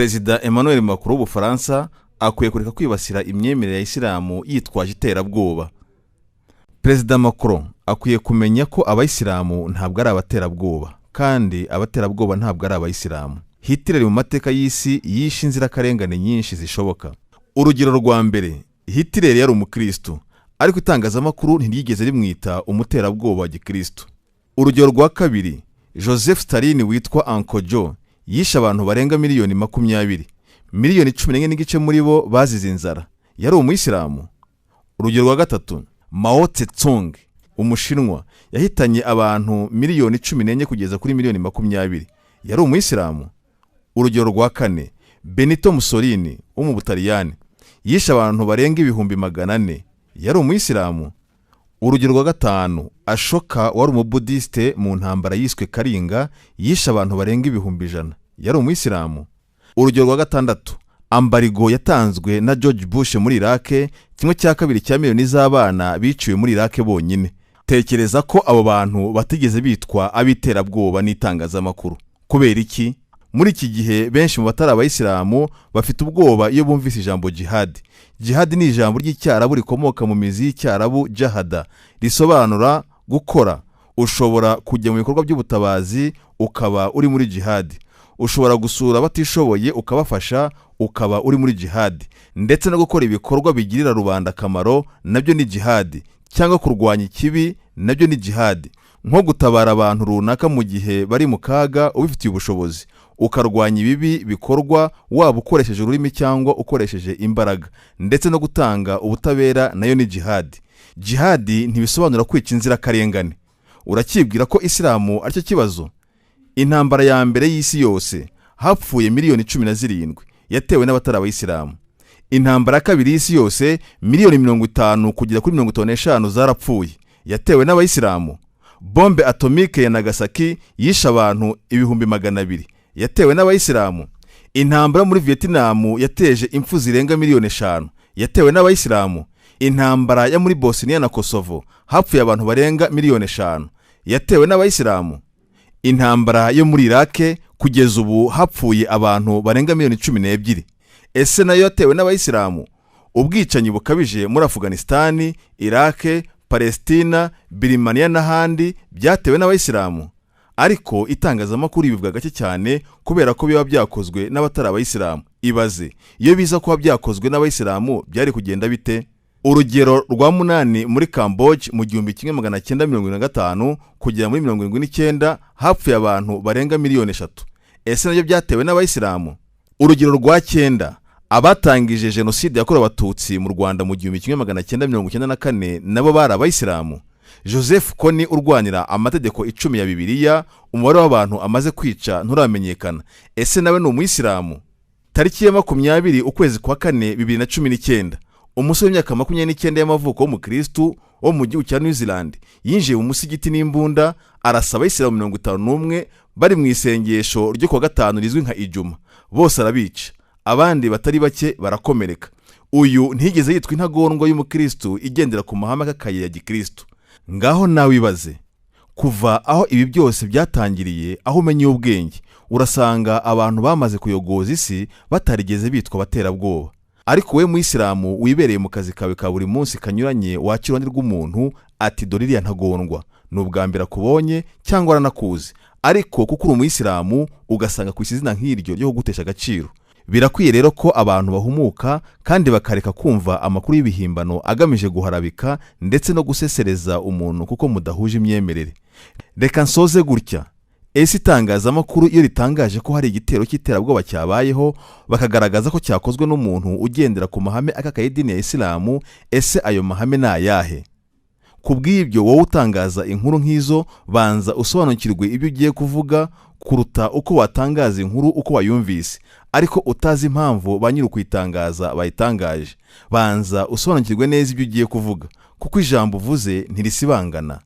Perezida Emmanuel Macron w'Ubufaransa akwiye kureka kwibasira imyemerere ya Isilamu yitwaje iterabwoba. Perezida Macron akwiye kumenya ko abayisilamu ntabwo ari abaterabwoba kandi abaterabwoba ntabwo ari abayisilamu. Hitler mu mateka y'isi yishe inzirakarengane nyinshi zishoboka. Urugero rwa mbere, Hitler yari umukristo ariko itangazamakuru ntiryigeze rimwita umuterabwoba wa gikristo. Urugero rwa kabiri, Joseph Stalin witwa Uncle Joe yishe abantu barenga miliyoni 20. Miliyoni 11 n'igice muri bo bazize inzara. Yari umuyisilamu. Urugero rwa gatatu, Mao Tse-tung umushinwa yahitanye abantu miliyoni 14 kugeza kuri miliyoni 20. Yari umuyisilamu. Urugero rwa kane, Benito Mussolini wo mu Butaliyani yishe abantu barenga ibihumbi 400. Yari umuyisilamu. Urugero rwa gatanu, Ashoka wari umubudiste mu ntambara yiswe Karinga yishe abantu barenga ibihumbi 100. Yari umuyisilamu. Urugero rwa gatandatu, ambarigo yatanzwe na George Bush muri Iraq, 1/2 cya miliyoni z'abana biciwe muri Iraq bonyine. Tekereza ko abo bantu batigeze bitwa abiterabwoba n'itangazamakuru. Kubera iki? Muri iki gihe benshi mu batari abayisilamu bafite ubwoba iyo bumvise ijambo jihad. Jihad ni ijambo ry'icyarabu rikomoka mu mizi y'icyarabu jahada, risobanura gukora. Ushobora kujya mu bikorwa by'ubutabazi ukaba uri muri jihad. Ushobora gusura abatishoboye ukabafasha ukaba uri muri jihad, ndetse no gukora ibikorwa bigirira rubanda akamaro nabyo ni jihad, cyangwa kurwanya ikibi nabyo ni jihad, nko gutabara abantu runaka mu gihe bari mu kaga ubifitiye ubushobozi, ukarwanya ibibi bikorwa waba ukoresheje ururimi cyangwa ukoresheje imbaraga, ndetse no gutanga ubutabera nayo ni jihad. Jihad ntibisobanura kwica inzirakarengane. Urakibwira ko Isilamu aricyo kibazo? Intambara ya mbere y'isi yose hapfuye miliyoni 17 yatewe n'abatari abayisilamu. Intambara ya kabiri y'isi yose miliyoni 50 kugera kuri 55 zarapfuye yatewe n'abayisilamu. Bombe atomike ya Nagasaki yishe abantu ibihumbi 200 yatewe n'abayisilamu. Intambara muri Vietnam yateje impfu zirenga miliyoni 5 yatewe n'abayisilamu. Intambara ya muri Bosnia na Kosovo hapfuye abantu barenga miliyoni 5 yatewe n'abayisilamu. Intambara yo muri Iraq kugeza ubu hapfuye abantu barenga miliyoni 12. Ese nayo yatewe n'abayisilamu? Ubwicanyi bukabije muri Afghanistan, Iraq, Palestina, Burimunti n'ahandi byatewe n'abayisilamu. Ariko itangazamakuru bivuga gake cyane kubera ko biba byakozwe n'abatari abayisilamu. Ibaze, iyo biza kuba byakozwe n'abayisilamu byari kugenda bite? Urugero rwa 8 muri Cambodia mu 1975 kugera muri 1979 hapfuye abantu barenga miliyoni 3. Ese nabyo byatewe n'abayisilamu? Urugero rwa 9, abatangije jenoside yakorewe abatutsi mu Rwanda mu 1994 nabo bari abayisilamu. Joseph Kony urwanira amategeko 10 ya Bibiliya, umubare w'abantu amaze kwica nturamenyekana. Ese nawe ni umuyisilamu? Tariki ya 20 ukwezi kwa 4 2019, umusore w'imyaka 29 y'amavuko w'umukristo wo mu gihugu cya New Zealand yinjiye mu musigiti n'imbunda arasaba Isilamu 51 bari mu isengesho ryo kwa gatanu rizwi nka Ijuma. Bose arabica, abandi batari bake barakomereka. Uyu ntigeze yitwa intagondwa y'umukristo igendera ku mahame akakaye ya gikristo. Ngaho nawe ibaze, kuva aho ibi byose byatangiriye, aho umenye ubwenge, urasanga abantu bamaze kuyogoza isi batarigeze bitwa abaterabwoba. Ariko we muyisilamu wibereye mu kazi kawe ka buri munsi kanyuranye wakirwani rw'umuntu ati dore iriya ntagondwa, n'ubwa mbere akubonye cyangwa aranakuzi, ariko kuko uri umuyisilamu ugasanga ku izina nk'iryo ryo kugutesha agaciro. Birakwiye rero ko abantu bahumuka kandi bakareka kumva amakuru y'ibihimbano agamije guharabika ndetse no gusesereza umuntu kuko mudahuje imyemerere. Reka nsoze gutya. Ese itangazamakuru iyo ritangaje ko hari igitero cy'iterabwoba cyabayeho bakagaragaza ko cyakozwe n'umuntu ugendera ku mahame akakaye y'idini ya Isilamu, ese ayo mahame ni ayahe? Kubw'ibyo wowe utangaza inkuru nk'izo banza usobanukirwe ibyo ugiye kuvuga kuruta uko watangaza inkuru uko wayumvise ariko utazi impamvu banyiri kuyitangaza bayitangaje. Banza usobanukirwe neza ibyo ugiye kuvuga kuko ijambo uvuze ntirisibangana.